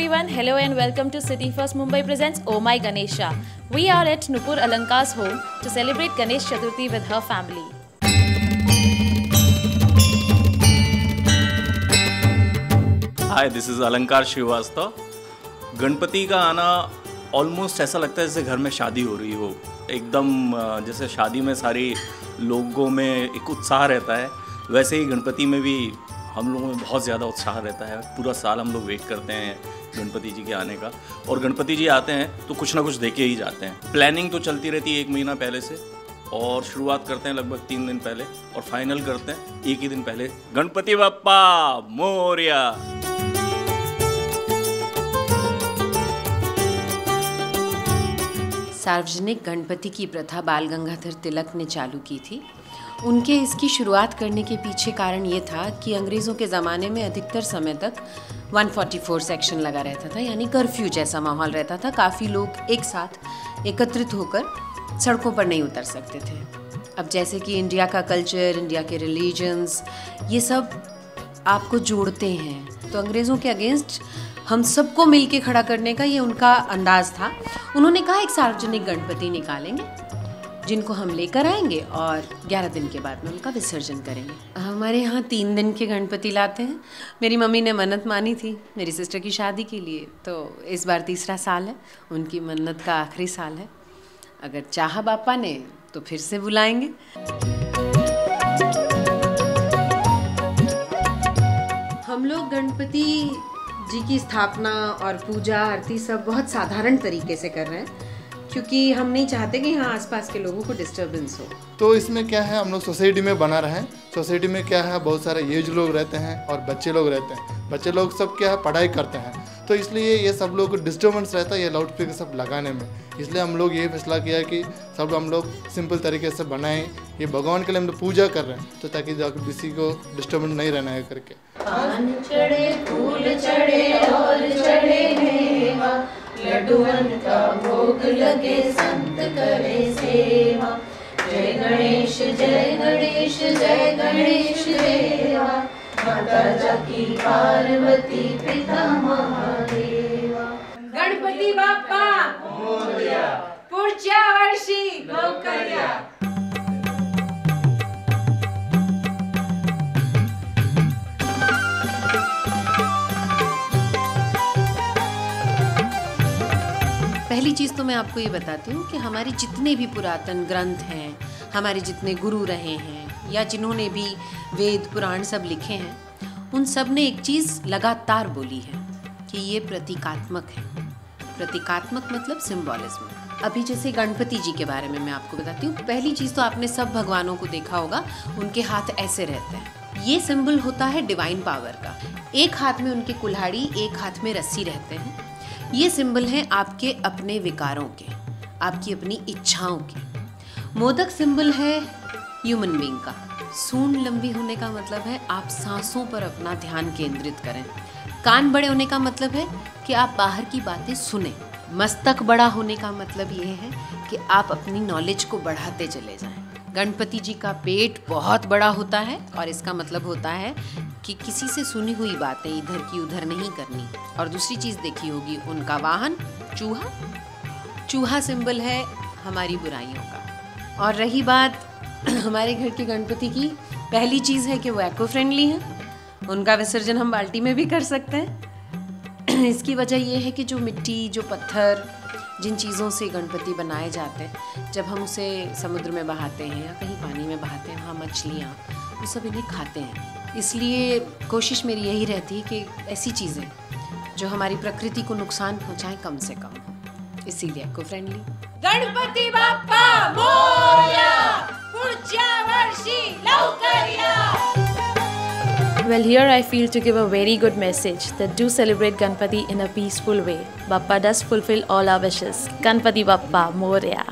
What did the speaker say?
everyone, hello and welcome to City First Mumbai presents Oh My Ganesha. We are at Nupur Alankar's home to celebrate Ganesh Chaturthi with her family. Hi, this is अलंकार श्रीवास्तव। गणपति का आना almost ऐसा लगता है जैसे घर में शादी हो रही हो। एकदम जैसे शादी में सारी लोगों में एक उत्साह रहता है, वैसे ही गणपति में भी हम लोगों में बहुत ज़्यादा उत्साह रहता है। पूरा साल हम लोग वेट करते हैं गणपति जी के आने का, और गणपति जी आते हैं तो कुछ ना कुछ देके ही जाते हैं। प्लानिंग तो चलती रहती है 1 महीना पहले से, और शुरुआत करते हैं लगभग 3 दिन पहले और फाइनल करते हैं 1 ही दिन पहले। गणपति बप्पा मोरया। सार्वजनिक गणपति की प्रथा बाल गंगाधर तिलक ने चालू की थी। उनके इसकी शुरुआत करने के पीछे कारण ये था कि अंग्रेज़ों के ज़माने में अधिकतर समय तक 144 सेक्शन लगा रहता था, यानी कर्फ्यू जैसा माहौल रहता था। काफ़ी लोग एक साथ एकत्रित होकर सड़कों पर नहीं उतर सकते थे। अब जैसे कि इंडिया का कल्चर, इंडिया के रिलीजन्स, ये सब आपको जोड़ते हैं, तो अंग्रेज़ों के अगेंस्ट हम सबको मिलके खड़ा करने का ये उनका अंदाज़ था। उन्होंने कहा एक सार्वजनिक गणपति निकालेंगे जिनको हम लेकर आएंगे और 11 दिन के बाद में उनका विसर्जन करेंगे। हमारे यहाँ 3 दिन के गणपति लाते हैं। मेरी मम्मी ने मन्नत मानी थी मेरी सिस्टर की शादी के लिए, तो इस बार 3रा साल है, उनकी मन्नत का आखिरी साल है। अगर चाहा बापा ने तो फिर से बुलाएंगे। हम लोग गणपति जी की स्थापना और पूजा आरती सब बहुत साधारण तरीके से कर रहे हैं, क्योंकि हम नहीं चाहते कि यहाँ आसपास के लोगों को डिस्टर्बेंस हो। तो इसमें क्या है, हम लोग सोसाइटी में बना रहे हैं। सोसाइटी में क्या है, बहुत सारे एज लोग रहते हैं और बच्चे लोग रहते हैं। बच्चे लोग सब क्या है, पढ़ाई करते हैं, तो इसलिए ये सब लोग को डिस्टर्बेंस रहता है ये लाउड स्पीकर सब लगाने में। इसलिए हम लोग ये फैसला किया कि सब हम लोग सिंपल तरीके से बनाएं। ये भगवान के लिए हम लोग पूजा कर रहे हैं, तो ताकि किसी को डिस्टर्बेंस नहीं रहना है करके। पान चढ़े, फूल चढ़े और चढ़े मेवा, लड्डुअन का भोग लगे, संत करे सेवा। जय गणेश जय गणेश जय गणेश देवा, माता जाकी पार्वती पिता महादेवा। गणपति बाप्पा मोरया, पुढच्या वर्षी लवकर या। पहली चीज़ तो मैं आपको ये बताती हूँ कि हमारे जितने भी पुरातन ग्रंथ हैं, हमारे जितने गुरु रहे हैं या जिन्होंने भी वेद पुराण सब लिखे हैं, उन सब ने एक चीज़ लगातार बोली है कि ये प्रतीकात्मक है। प्रतीकात्मक मतलब सिंबॉलिज्म। अभी जैसे गणपति जी के बारे में मैं आपको बताती हूँ। पहली चीज़ तो आपने सब भगवानों को देखा होगा, उनके हाथ ऐसे रहते हैं। ये सिंबल होता है डिवाइन पावर का। एक हाथ में उनकी कुल्हाड़ी, एक हाथ में रस्सी रहते हैं। ये सिंबल है आपके अपने विकारों के, आपकी अपनी इच्छाओं के। मोदक सिंबल है ह्यूमन बीइंग का। सूंड लंबी होने का मतलब है आप सांसों पर अपना ध्यान केंद्रित करें। कान बड़े होने का मतलब है कि आप बाहर की बातें सुनें। मस्तक बड़ा होने का मतलब ये है कि आप अपनी नॉलेज को बढ़ाते चले जाएं। गणपति जी का पेट बहुत बड़ा होता है और इसका मतलब होता है कि किसी से सुनी हुई बातें इधर की उधर नहीं करनी। और दूसरी चीज़ देखी होगी, उनका वाहन चूहा। चूहा सिंबल है हमारी बुराइयों का। और रही बात हमारे घर के गणपति की, पहली चीज़ है कि वो एको फ्रेंडली हैं। उनका विसर्जन हम बाल्टी में भी कर सकते हैं। इसकी वजह ये है कि जो मिट्टी, जो पत्थर, जिन चीज़ों से गणपति बनाए जाते हैं, जब हम उसे समुद्र में बहाते हैं या कहीं पानी में बहाते हैं, वहाँ मछलियाँ, वो सब इन्हें खाते हैं। इसलिए कोशिश मेरी यही रहती है कि ऐसी चीज़ें जो हमारी प्रकृति को नुकसान पहुँचाएं कम से कम हो, इसीलिए एको फ्रेंडली। गणपति बाप्पा मोरया, पुढच्या वर्षी लवकर या। Well, here I feel to give a very good message that do celebrate Ganpati in a peaceful way. Bappa does fulfill all our wishes. Ganpati Bappa Moria.